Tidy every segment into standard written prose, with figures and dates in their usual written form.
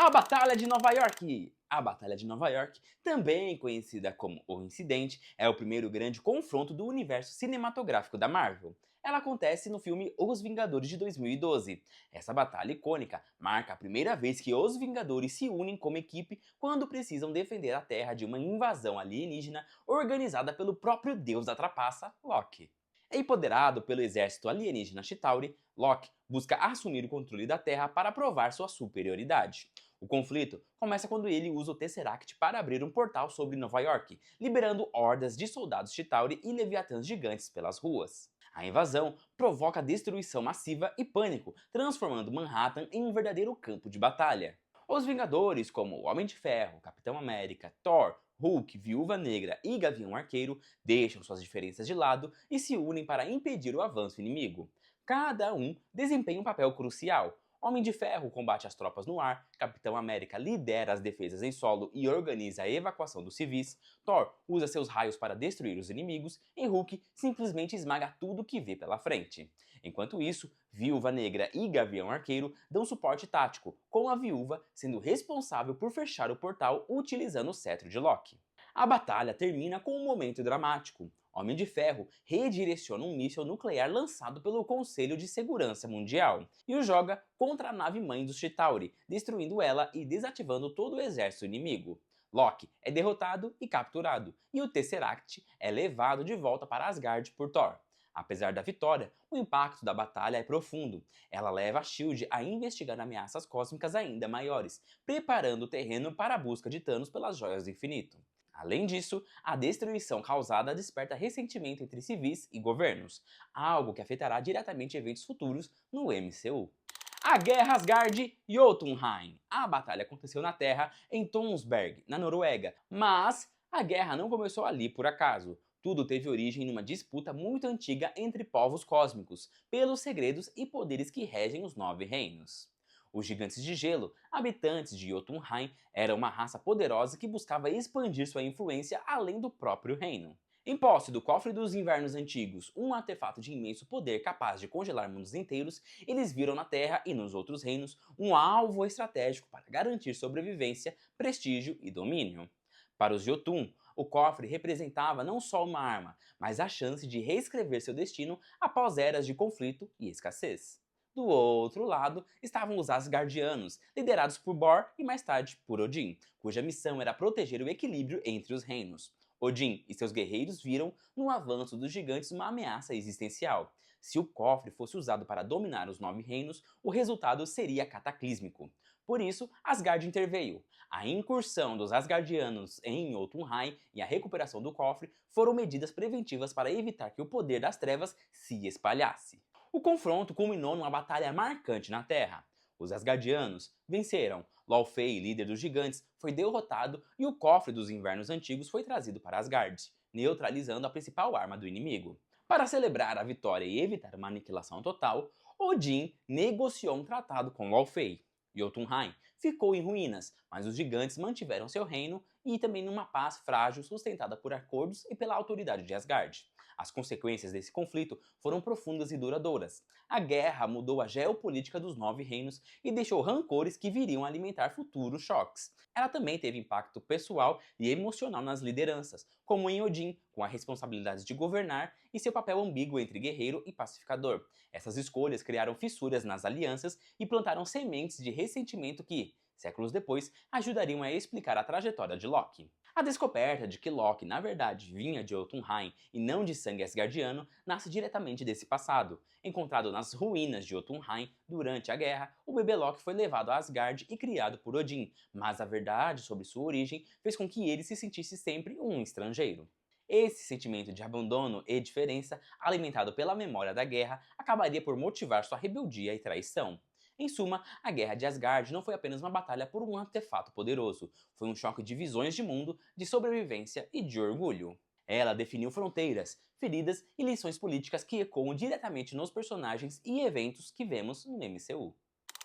A Batalha de Nova York! A Batalha de Nova York, também conhecida como O Incidente, é o primeiro grande confronto do universo cinematográfico da Marvel. Ela acontece no filme Os Vingadores de 2012. Essa batalha icônica marca a primeira vez que os Vingadores se unem como equipe quando precisam defender a Terra de uma invasão alienígena organizada pelo próprio deus da trapaça, Loki. Empoderado pelo exército alienígena Chitauri, Loki busca assumir o controle da Terra para provar sua superioridade. O conflito começa quando ele usa o Tesseract para abrir um portal sobre Nova York, liberando hordas de soldados Chitauri e leviatãs gigantes pelas ruas. A invasão provoca destruição massiva e pânico, transformando Manhattan em um verdadeiro campo de batalha. Os Vingadores, como o Homem de Ferro, Capitão América, Thor, Hulk, Viúva Negra e Gavião Arqueiro, deixam suas diferenças de lado e se unem para impedir o avanço inimigo. Cada um desempenha um papel crucial. Homem de Ferro combate as tropas no ar, Capitão América lidera as defesas em solo e organiza a evacuação dos civis, Thor usa seus raios para destruir os inimigos e Hulk simplesmente esmaga tudo que vê pela frente. Enquanto isso, Viúva Negra e Gavião Arqueiro dão suporte tático, com a Viúva sendo responsável por fechar o portal utilizando o cetro de Loki. A batalha termina com um momento dramático. Homem de Ferro redireciona um míssil nuclear lançado pelo Conselho de Segurança Mundial e o joga contra a nave-mãe dos Chitauri, destruindo ela e desativando todo o exército inimigo. Loki é derrotado e capturado, e o Tesseract é levado de volta para Asgard por Thor. Apesar da vitória, o impacto da batalha é profundo. Ela leva a SHIELD a investigar ameaças cósmicas ainda maiores, preparando o terreno para a busca de Thanos pelas Joias do Infinito. Além disso, a destruição causada desperta ressentimento entre civis e governos, algo que afetará diretamente eventos futuros no MCU. A Guerra Asgard-Jotunheim. A batalha aconteceu na Terra, em Tonsberg, na Noruega, mas a guerra não começou ali por acaso. Tudo teve origem numa disputa muito antiga entre povos cósmicos, pelos segredos e poderes que regem os Nove Reinos. Os Gigantes de Gelo, habitantes de Jotunheim, eram uma raça poderosa que buscava expandir sua influência além do próprio reino. Em posse do Cofre dos Invernos Antigos, um artefato de imenso poder capaz de congelar mundos inteiros, eles viram na Terra e nos outros reinos um alvo estratégico para garantir sobrevivência, prestígio e domínio. Para os Jotun, o cofre representava não só uma arma, mas a chance de reescrever seu destino após eras de conflito e escassez. Do outro lado estavam os Asgardianos, liderados por Bor e mais tarde por Odin, cuja missão era proteger o equilíbrio entre os reinos. Odin e seus guerreiros viram no avanço dos gigantes uma ameaça existencial. Se o cofre fosse usado para dominar os Nove Reinos, o resultado seria cataclísmico. Por isso, Asgard interveio. A incursão dos Asgardianos em Jotunheim e a recuperação do cofre foram medidas preventivas para evitar que o poder das trevas se espalhasse. O confronto culminou numa batalha marcante na Terra. Os Asgardianos venceram, Laufey, líder dos gigantes, foi derrotado e o Cofre dos Invernos Antigos foi trazido para Asgard, neutralizando a principal arma do inimigo. Para celebrar a vitória e evitar uma aniquilação total, Odin negociou um tratado com Laufey. Jotunheim ficou em ruínas, mas os gigantes mantiveram seu reino e também numa paz frágil sustentada por acordos e pela autoridade de Asgard. As consequências desse conflito foram profundas e duradouras. A guerra mudou a geopolítica dos Nove Reinos e deixou rancores que viriam alimentar futuros choques. Ela também teve impacto pessoal e emocional nas lideranças, como em Odin, com a responsabilidade de governar e seu papel ambíguo entre guerreiro e pacificador. Essas escolhas criaram fissuras nas alianças e plantaram sementes de ressentimento que, séculos depois, ajudariam a explicar a trajetória de Loki. A descoberta de que Loki na verdade vinha de Jotunheim e não de sangue asgardiano nasce diretamente desse passado. Encontrado nas ruínas de Jotunheim durante a guerra, o bebê Loki foi levado a Asgard e criado por Odin, mas a verdade sobre sua origem fez com que ele se sentisse sempre um estrangeiro. Esse sentimento de abandono e diferença, alimentado pela memória da guerra, acabaria por motivar sua rebeldia e traição. Em suma, a Guerra de Asgard não foi apenas uma batalha por um artefato poderoso, foi um choque de visões de mundo, de sobrevivência e de orgulho. Ela definiu fronteiras, feridas e lições políticas que ecoam diretamente nos personagens e eventos que vemos no MCU.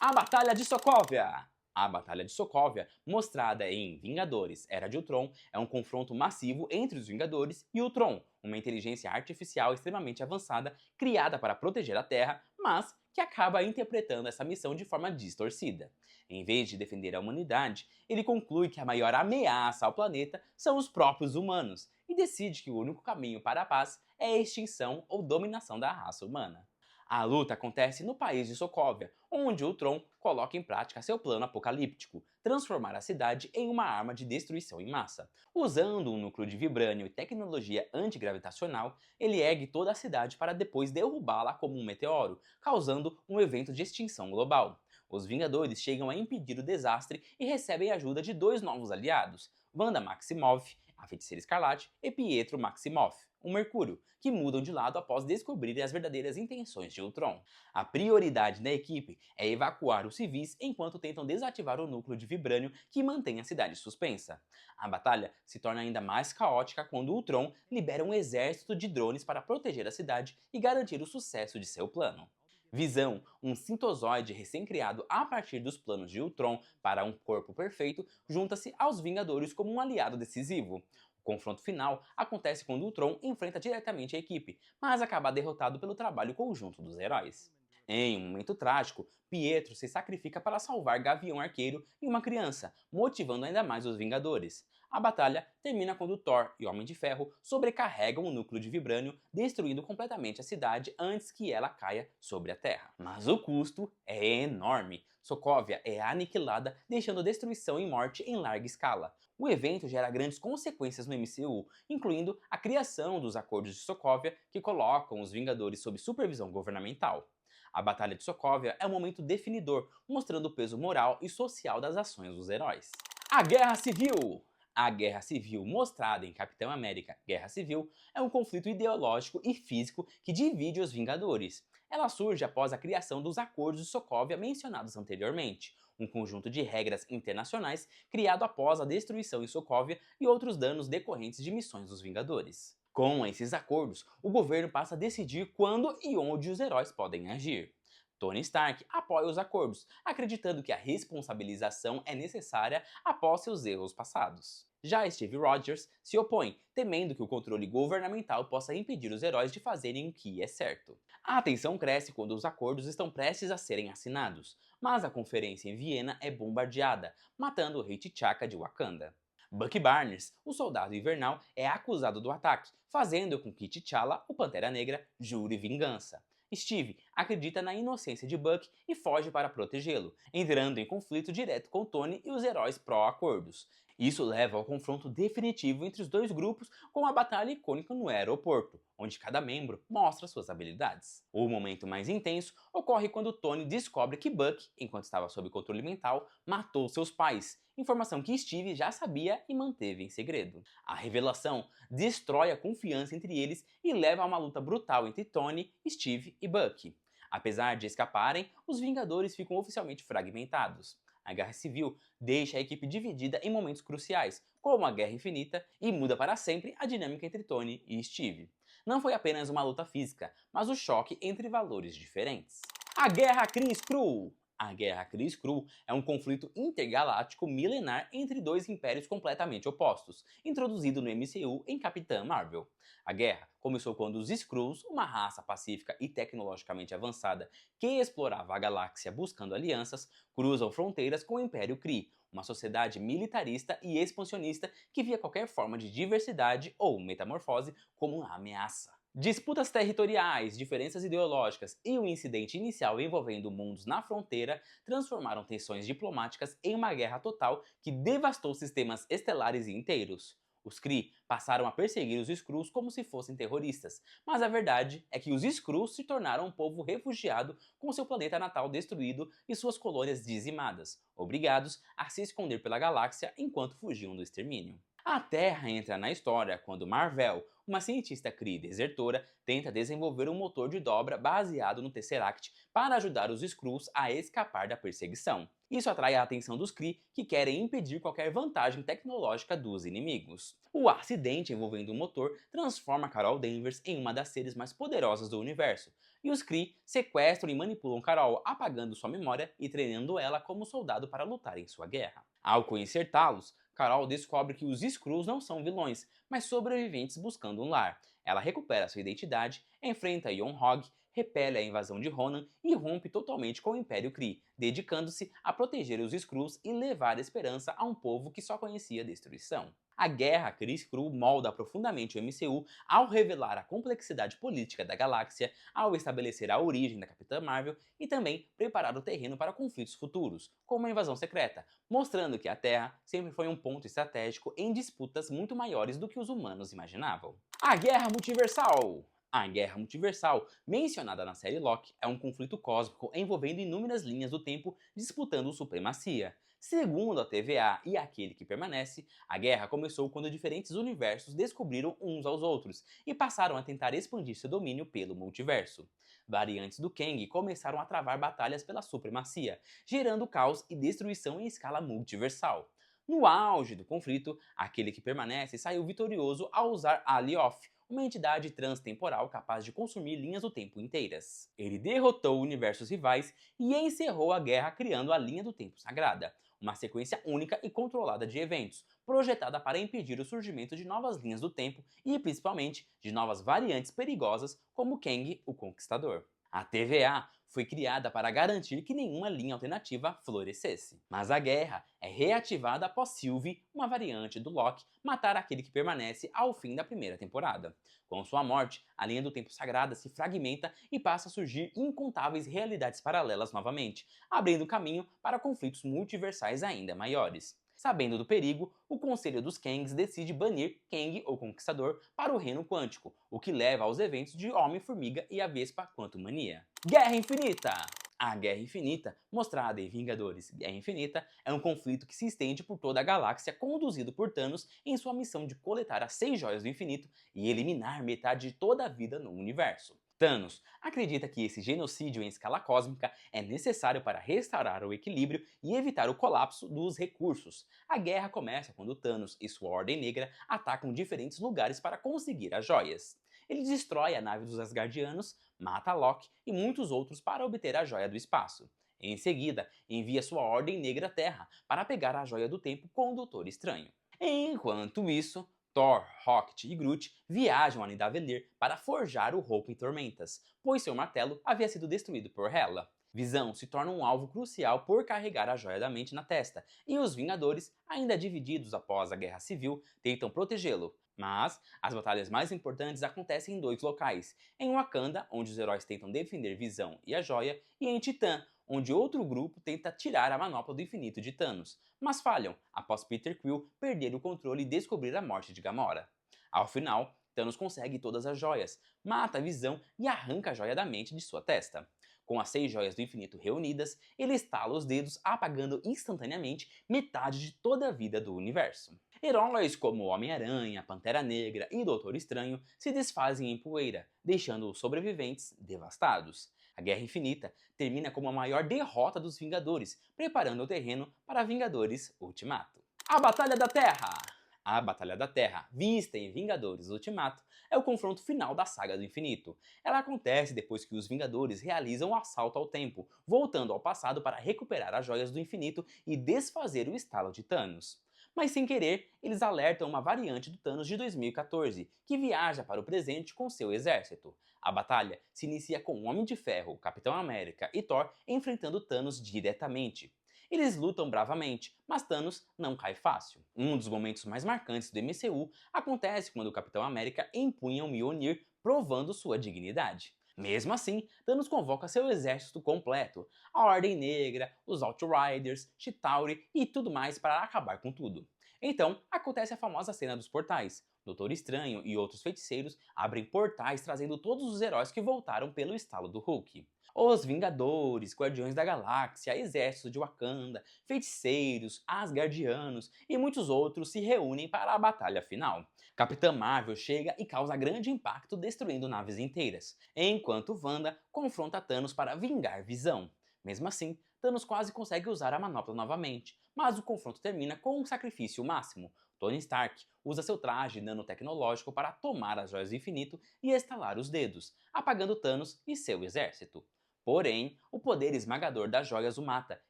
A Batalha de Sokovia! A Batalha de Sokovia, mostrada em Vingadores Era de Ultron, é um confronto massivo entre os Vingadores e Ultron, uma inteligência artificial extremamente avançada criada para proteger a Terra, mas que acaba interpretando essa missão de forma distorcida. Em vez de defender a humanidade, ele conclui que a maior ameaça ao planeta são os próprios humanos e decide que o único caminho para a paz é a extinção ou dominação da raça humana. A luta acontece no país de Sokovia, onde o Tron coloca em prática seu plano apocalíptico, transformar a cidade em uma arma de destruição em massa. Usando um núcleo de vibrânio e tecnologia antigravitacional, ele ergue toda a cidade para depois derrubá-la como um meteoro, causando um evento de extinção global. Os Vingadores chegam a impedir o desastre e recebem a ajuda de dois novos aliados, Wanda Maximoff, a Feiticeira Escarlate, e Pietro Maximoff, o Mercúrio, que mudam de lado após descobrirem as verdadeiras intenções de Ultron. A prioridade da equipe é evacuar os civis enquanto tentam desativar o núcleo de vibrânio que mantém a cidade suspensa. A batalha se torna ainda mais caótica quando Ultron libera um exército de drones para proteger a cidade e garantir o sucesso de seu plano. Visão, um sintozoide recém-criado a partir dos planos de Ultron para um corpo perfeito, junta-se aos Vingadores como um aliado decisivo. O confronto final acontece quando Ultron enfrenta diretamente a equipe, mas acaba derrotado pelo trabalho conjunto dos heróis. Em um momento trágico, Pietro se sacrifica para salvar Gavião Arqueiro e uma criança, motivando ainda mais os Vingadores. A batalha termina quando Thor e Homem de Ferro sobrecarregam o núcleo de vibrânio, destruindo completamente a cidade antes que ela caia sobre a Terra. Mas o custo é enorme. Sokovia é aniquilada, deixando destruição e morte em larga escala. O evento gera grandes consequências no MCU, incluindo a criação dos Acordos de Sokovia, que colocam os Vingadores sob supervisão governamental. A Batalha de Sokovia é um momento definidor, mostrando o peso moral e social das ações dos heróis. A Guerra Civil! A Guerra Civil, mostrada em Capitão América Guerra Civil, é um conflito ideológico e físico que divide os Vingadores. Ela surge após a criação dos Acordos de Sokovia mencionados anteriormente, um conjunto de regras internacionais criado após a destruição em Sokovia e outros danos decorrentes de missões dos Vingadores. Com esses acordos, o governo passa a decidir quando e onde os heróis podem agir. Tony Stark apoia os acordos, acreditando que a responsabilização é necessária após seus erros passados. Já Steve Rogers se opõe, temendo que o controle governamental possa impedir os heróis de fazerem o que é certo. A tensão cresce quando os acordos estão prestes a serem assinados, mas a conferência em Viena é bombardeada, matando o rei T'Chaka de Wakanda. Bucky Barnes, o soldado invernal, é acusado do ataque, fazendo com que T'Challa, o Pantera Negra, jure vingança. Steve acredita na inocência de Bucky e foge para protegê-lo, entrando em conflito direto com Tony e os heróis pró-acordos. Isso leva ao confronto definitivo entre os dois grupos, com a batalha icônica no aeroporto, onde cada membro mostra suas habilidades. O momento mais intenso ocorre quando Tony descobre que Bucky, enquanto estava sob controle mental, matou seus pais, informação que Steve já sabia e manteve em segredo. A revelação destrói a confiança entre eles e leva a uma luta brutal entre Tony, Steve e Bucky. Apesar de escaparem, os Vingadores ficam oficialmente fragmentados. A Guerra Civil deixa a equipe dividida em momentos cruciais, como a Guerra Infinita, e muda para sempre a dinâmica entre Tony e Steve. Não foi apenas uma luta física, mas o choque entre valores diferentes. A Guerra Kree-Skrull. A Guerra Kree-Skrull é um conflito intergaláctico milenar entre dois impérios completamente opostos, introduzido no MCU em Capitã Marvel. A guerra começou quando os Skrulls, uma raça pacífica e tecnologicamente avançada que explorava a galáxia buscando alianças, cruzam fronteiras com o Império Kree, uma sociedade militarista e expansionista que via qualquer forma de diversidade ou metamorfose como uma ameaça. Disputas territoriais, diferenças ideológicas e o incidente inicial envolvendo mundos na fronteira transformaram tensões diplomáticas em uma guerra total que devastou sistemas estelares inteiros. Os Kree passaram a perseguir os Skrulls como se fossem terroristas, mas a verdade é que os Skrulls se tornaram um povo refugiado com seu planeta natal destruído e suas colônias dizimadas, obrigados a se esconder pela galáxia enquanto fugiam do extermínio. A Terra entra na história quando Mar-Vell, uma cientista Kree desertora, tenta desenvolver um motor de dobra baseado no Tesseract para ajudar os Skrulls a escapar da perseguição. Isso atrai a atenção dos Kree, que querem impedir qualquer vantagem tecnológica dos inimigos. O acidente envolvendo o motor transforma Carol Danvers em uma das seres mais poderosas do universo, e os Kree sequestram e manipulam Carol, apagando sua memória e treinando ela como soldado para lutar em sua guerra. Ao conhecer Talos, Carol descobre que os Skrulls não são vilões, mas sobreviventes buscando um lar. Ela recupera sua identidade, enfrenta Yon-Hog, repele a invasão de Ronan e rompe totalmente com o Império Kree, dedicando-se a proteger os Skrulls e levar esperança a um povo que só conhecia destruição. A guerra Kree-Skrull molda profundamente o MCU ao revelar a complexidade política da galáxia, ao estabelecer a origem da Capitã Marvel e também preparar o terreno para conflitos futuros, como a invasão secreta, mostrando que a Terra sempre foi um ponto estratégico em disputas muito maiores do que os humanos imaginavam. A Guerra Multiversal! A Guerra Multiversal, mencionada na série Loki, é um conflito cósmico envolvendo inúmeras linhas do tempo disputando supremacia. Segundo a TVA e aquele que permanece, a guerra começou quando diferentes universos descobriram uns aos outros e passaram a tentar expandir seu domínio pelo multiverso. Variantes do Kang começaram a travar batalhas pela supremacia, gerando caos e destruição em escala multiversal. No auge do conflito, aquele que permanece saiu vitorioso ao usar Alioth, uma entidade transtemporal capaz de consumir linhas do tempo inteiras. Ele derrotou universos rivais e encerrou a guerra criando a Linha do Tempo Sagrada, uma sequência única e controlada de eventos, projetada para impedir o surgimento de novas linhas do tempo e, principalmente, de novas variantes perigosas como Kang, o Conquistador. A TVA foi criada para garantir que nenhuma linha alternativa florescesse. Mas a guerra é reativada após Sylvie, uma variante do Loki, matar aquele que permanece ao fim da primeira temporada. Com sua morte, a linha do tempo sagrada se fragmenta e passa a surgir incontáveis realidades paralelas novamente, abrindo caminho para conflitos multiversais ainda maiores. Sabendo do perigo, o Conselho dos Kangs decide banir Kang, o Conquistador, para o Reino Quântico, o que leva aos eventos de Homem-Formiga e a Vespa Quantumania. Guerra Infinita! A Guerra Infinita, mostrada em Vingadores Guerra Infinita, é um conflito que se estende por toda a galáxia, conduzido por Thanos em sua missão de coletar as 6 Joias do Infinito e eliminar metade de toda a vida no universo. Thanos acredita que esse genocídio em escala cósmica é necessário para restaurar o equilíbrio e evitar o colapso dos recursos. A guerra começa quando Thanos e sua Ordem Negra atacam diferentes lugares para conseguir as joias. Ele destrói a nave dos Asgardianos, mata Loki e muitos outros para obter a Joia do Espaço. Em seguida, envia sua Ordem Negra à Terra para pegar a Joia do Tempo com o Doutor Estranho. Enquanto isso, Thor, Rocket e Groot viajam a Nidavellir para forjar o Roupa em Tormentas, pois seu martelo havia sido destruído por Hela. Visão se torna um alvo crucial por carregar a Joia da Mente na testa, e os Vingadores, ainda divididos após a Guerra Civil, tentam protegê-lo. Mas as batalhas mais importantes acontecem em 2 locais: em Wakanda, onde os heróis tentam defender Visão e a Joia, e em Titã, onde outro grupo tenta tirar a manopla do infinito de Thanos, mas falham após Peter Quill perder o controle e descobrir a morte de Gamora. Ao final, Thanos consegue todas as joias, mata a Visão e arranca a joia da mente de sua testa. Com as 6 joias do infinito reunidas, ele estala os dedos, apagando instantaneamente metade de toda a vida do universo. Heróis como Homem-Aranha, Pantera Negra e Doutor Estranho se desfazem em poeira, deixando os sobreviventes devastados. A Guerra Infinita termina como a maior derrota dos Vingadores, preparando o terreno para Vingadores Ultimato. A Batalha da Terra! A Batalha da Terra, vista em Vingadores Ultimato, é o confronto final da Saga do Infinito. Ela acontece depois que os Vingadores realizam o assalto ao tempo, voltando ao passado para recuperar as Joias do Infinito e desfazer o estalo de Thanos. Mas sem querer, eles alertam uma variante do Thanos de 2014, que viaja para o presente com seu exército. A batalha se inicia com o Homem de Ferro, Capitão América e Thor enfrentando Thanos diretamente. Eles lutam bravamente, mas Thanos não cai fácil. Um dos momentos mais marcantes do MCU acontece quando o Capitão América empunha o Mjolnir, provando sua dignidade. Mesmo assim, Thanos convoca seu exército completo, a Ordem Negra, os Outriders, Chitauri e tudo mais para acabar com tudo. Então, acontece a famosa cena dos portais. Doutor Estranho e outros feiticeiros abrem portais trazendo todos os heróis que voltaram pelo estalo do Hulk. Os Vingadores, Guardiões da Galáxia, Exército de Wakanda, Feiticeiros, Asgardianos e muitos outros se reúnem para a batalha final. Capitã Marvel chega e causa grande impacto destruindo naves inteiras, enquanto Wanda confronta Thanos para vingar Visão. Mesmo assim, Thanos quase consegue usar a manopla novamente, mas o confronto termina com um sacrifício máximo. Tony Stark usa seu traje nanotecnológico para tomar as joias do infinito e estalar os dedos, apagando Thanos e seu exército. Porém, o poder esmagador das joias o mata,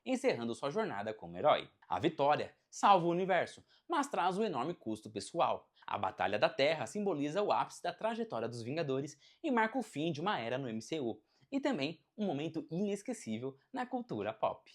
encerrando sua jornada como herói. A vitória salva o universo, mas traz um enorme custo pessoal. A Batalha da Terra simboliza o ápice da trajetória dos Vingadores e marca o fim de uma era no MCU. e também um momento inesquecível na cultura pop.